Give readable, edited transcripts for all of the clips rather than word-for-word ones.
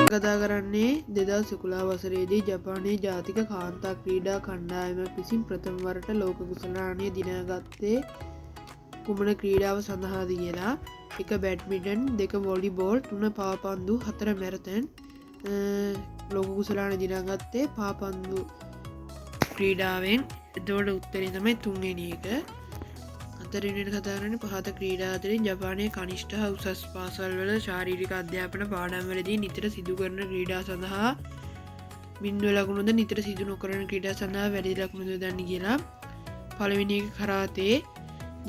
කතා කරන්නේ 2011 වසරේදී ජපානයේ ජාතික කාන්තා ක්‍රීඩා කණ්ඩායමක් විසින් ප්‍රථම වරට ලෝක කුසලානය දිනාගත්තේ කුමන ක්‍රීඩාව සඳහාද කියලා. 1 බැඩ්මින්ටන්, 2 වොලිබෝල්, 3 පාපන්දු, 4 මැරතන්. ලෝක කුසලානය දිනාගත්තේ පාපන්දු ක්‍රීඩාවෙන්. එතකොට උත්තරේ තමයි 3 වෙනි එක. අතරවෙනිට කතා කරන්නේ පහත ක්‍රීඩා අතරින් ජපානයේ කනිෂ්ඨ හා උසස් පාසල්වල ශාරීරික අධ්‍යාපන පාඩම්වලදී නිතර සිදු කරන ක්‍රීඩා සඳහා බිංදුව ලකුණුද නිතර සිදු නොකරන ක්‍රීඩා සඳහා වැඩි ලකුණුද දන්නේ කියලා. පළවෙනි එක කරාතේ,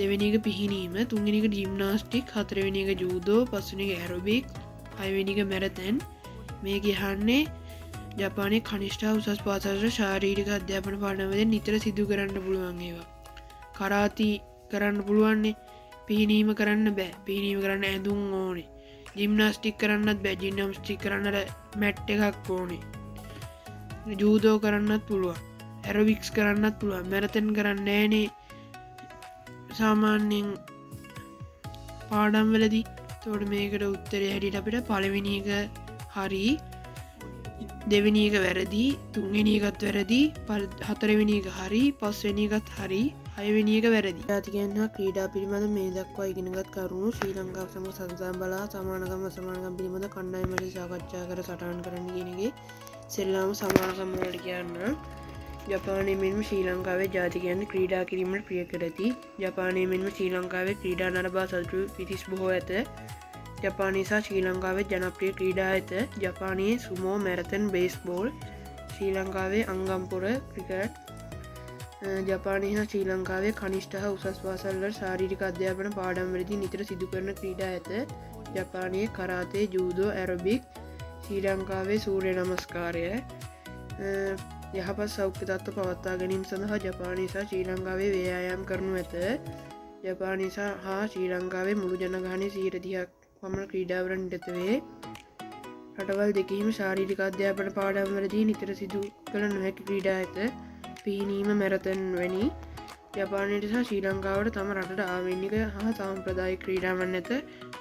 දෙවෙනි එක පිහිනීම, තුන්වෙනි එක ජිම්නාස්ටික්, හතරවෙනි එක ජූඩෝ, පස්වෙනි එක ඇරොබික්, හයවෙනි එක මැරතන්. මේ කියන්නේ ජපානයේ කනිෂ්ඨ හා උසස් පාසල්වල ශාරීරික අධ්‍යාපන පාඩම්වලදී නිතර සිදු කරන්න පුළුවන් ඒවා. කරාති කරන්න පුළුවන්නේ, පිහිනීම කරන්න බෑ, පිහිනීම කරන්න ඇඳුම් ඕනේ. ජිම්නාස්ටික් කරන්නත් බෑ, ජිම්නාස්ටික් කරන්න මැට් එකක් ඕනේ. ජූදෝ කරන්නත් පුළුවන්, ඇරොබික්ස් කරන්නත් පුළුවන්, මැරතන් කරන්න නෑනේ සාමාන්‍යයෙන් පාඩම්වලදී. තෝට මේකට උත්තරය හැටියට අපිට පළවෙනි එක හරි, දෙවෙනි එක වැරදි, තුන්වෙනි එකත් වැරදි, හතරවෙනි එක හරි, පස්වෙනි එකත් හරි, හයවෙනි එක වැරදි. ජාතිකයන් හා ක්‍රීඩා පිළිබඳ මේ දක්වා ඉගෙනගත් කරුණු ශ්‍රී ලංකාව සමග සම්බන්ධ බලා සමානකම් පිළිබඳ කණ්ඩායම් වලින් සාකච්ඡා කර සටහන් කරන්න කියන එකේ සෙල්ලාම සමානකම් වලට කියන්න. ජපානයේ මෙන්ම ශ්‍රී ලංකාවේ ජාතිකයන් ක්‍රීඩා කිරීමට ප්‍රිය කරති. ජපානයේ මෙන්ම ශ්‍රී ලංකාවේ ක්‍රීඩා නරඹා සතුටු පිරිස් බොහෝ ඇත. ජපානයේ සහ ශ්‍රී ලංකාවේ ජනප්‍රිය ක්‍රීඩා ඇත. ජපානයේ සුමෝ, මැරතන්, බේස්බෝල්, ශ්‍රී ලංකාවේ අංගම්පොර ක්‍රිකට්. ජපානයේ හා ශ්‍රී ලංකාවේ කනිෂ්ඨ හා උසස් පාසල්වල ශාරීරික අධ්‍යාපන පාඩම්වලදී නිතර සිදු කරන ක්‍රීඩා ඇත. ජපානයේ කරාතේ, ජූදෝ, ඇරොබික්. ශ්‍රී ලංකාවේ සූර්ය නමස්කාරය. යහපත් සෞඛ්‍ය තත්ත්ව පවත්වා ගැනීම සඳහා ජපානයේ සහ ශ්‍රී ලංකාවේ ව්‍යායාම් කරනු ඇත. ජපානයේ හා ශ්‍රී ලංකාවේ මුළු ජනගහනයේ 30% පමණ ක්‍රීඩාවලට නිරත වේ. රටවල් දෙකෙහිම ශාරීරික අධ්‍යාපන පාඩම්වලදී නිතර සිදු කළ නොහැකි ක්‍රීඩා ඇත. පිහිනීම, මැරතන් වැනි. ජපානයට සහ ශ්‍රී ලංකාවට තම රටට ආවේනික හා සාම්ප්‍රදායික ක්‍රීඩාවන් ඇත.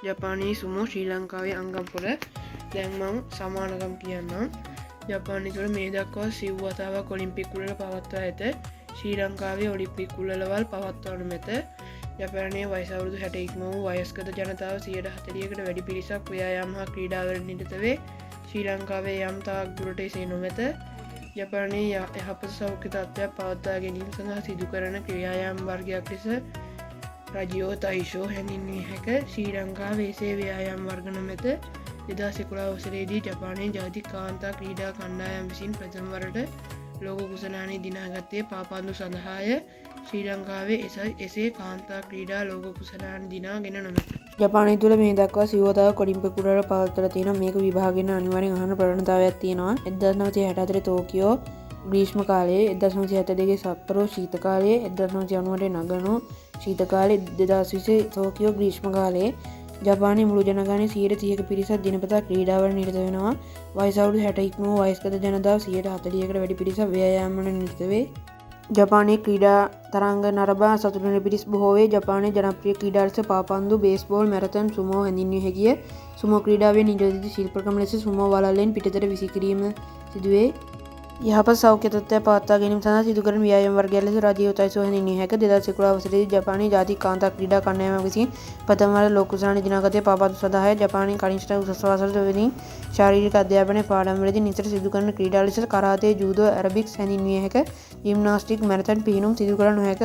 ජපානයේ සුමෝ, ශ්‍රී ලංකාවේ අංගම්පොර. දැන් මම සමානකම් කියන්නම්. ජපානයේ තුළ මේ දක්වා සිව් වතාවක් ඔලිම්පික් උළෙල පවත්වා ඇත. ශ්‍රී ලංකාවේ ඔලිම්පික් උළෙලවල් පවත්වනු මැත. ජපානයේ වයස අවුරුදු 60 ඉක්ම වූ වයස්ගත ජනතාව 140කට වැඩි පිරිසක් ව්‍යායාම හා ක්‍රීඩාවලට නිරත වේ. ශ්‍රී ලංකාවේ යම් තාක් දුරට එසේ නොමැත. ජපානයේ යහපත් සෞඛ්‍ය තත්ත්වයක් පවත්වා ගැනීම සඳහා සිදු කරන ක්‍රියායාම් වර්ගයක් ලෙස රජියෝ තයිෂෝ හැඳින්විය හැක. ශ්‍රී ලංකාවේ එසේ ව්‍යායාම් වර්ග නොමැත. 2011 වසරේදී ජපානයේ ජාතික කාන්තා ක්‍රීඩා කණ්ඩායම් විසින් ප්‍රථම වරට ලෝක කුසලානය දිනාගත්තේ පාපන්දු සඳහාය. ශ්‍රී ලංකාවේ එසේ කාන්තා ක්‍රීඩා ලෝක කුසලාන දිනාගෙන නොමැත. ජපානය තුළ මේ දක්වා සිවතාවක් ඔලිම්පික් උළෙල පවත්වලා තියෙනවා. මේක විභාගයෙන් අනිවාර්යෙන් අහන ප්‍රවණතාවයක් තියෙනවා. 1964 ටෝකියෝ ග්‍රීෂ්ම කාලයේ, 1972 සප්පරෝ ශීත කාලයේ, 1998 නගනෝ ශීත කාලයේ, 2020 ටෝකියෝ ග්‍රීෂ්ම කාලයේ. ජපානයේ මුළු ජනගහනයේ 130ක පිරිසක් දිනපතා ක්‍රීඩාවල නිරත වෙනවා. වයස අවුරුදු 60 ඉක්ම වූ වයස්ගත ජනතාව 140කට වැඩි පිරිසක් ව්‍යායාම වල නිරත වේ. ජපානයේ ක්‍රීඩා තරංග නරඹා සතුටු වෙන පිරිස් බොහෝ වේ. ජපානයේ ජනප්‍රිය ක්‍රීඩා ලෙස පාපන්දු, බේස්බෝල්, මැරතන්, සුමෝ හැඳින්විය හැකිය. සුමෝ ක්‍රීඩාවේ නිරෝධිත ශිල්පකම ලෙස සුමෝ වළල්ලෙන් පිටතට විසිකිරීම සිදුවේ. යහපත් සෞඛ්‍ය තත්ත්වයක් පවත්වා ගැනීම සඳහා සිදු කරන ව්‍යායාම වර්ගයක් ලෙස රජීව තයිසෝ හැඳින්විය හැක. 2011 වසරේදී ජපානයේ ජාතික කාන්තා ක්‍රීඩා කණ්ඩායමක් විසින් ප්‍රථම වර ලෝක කුසලාන දිනාගත්තේ පාපන්දු සඳහාය. ජපානයේ කනිෂ්ඨ උසස් පාසල් වලින් ශාරීරික අධ්‍යාපන පාඩම්වලදී නිතර සිදු කරන ක්‍රීඩා ලෙස කරාතේ, ජූදෝ, ඇරොබික්ස් හැඳින්විය හැක. ජිම්නාස්ටික්, මැරතන්, පිහිනුම් සිදු කළ නොහැක.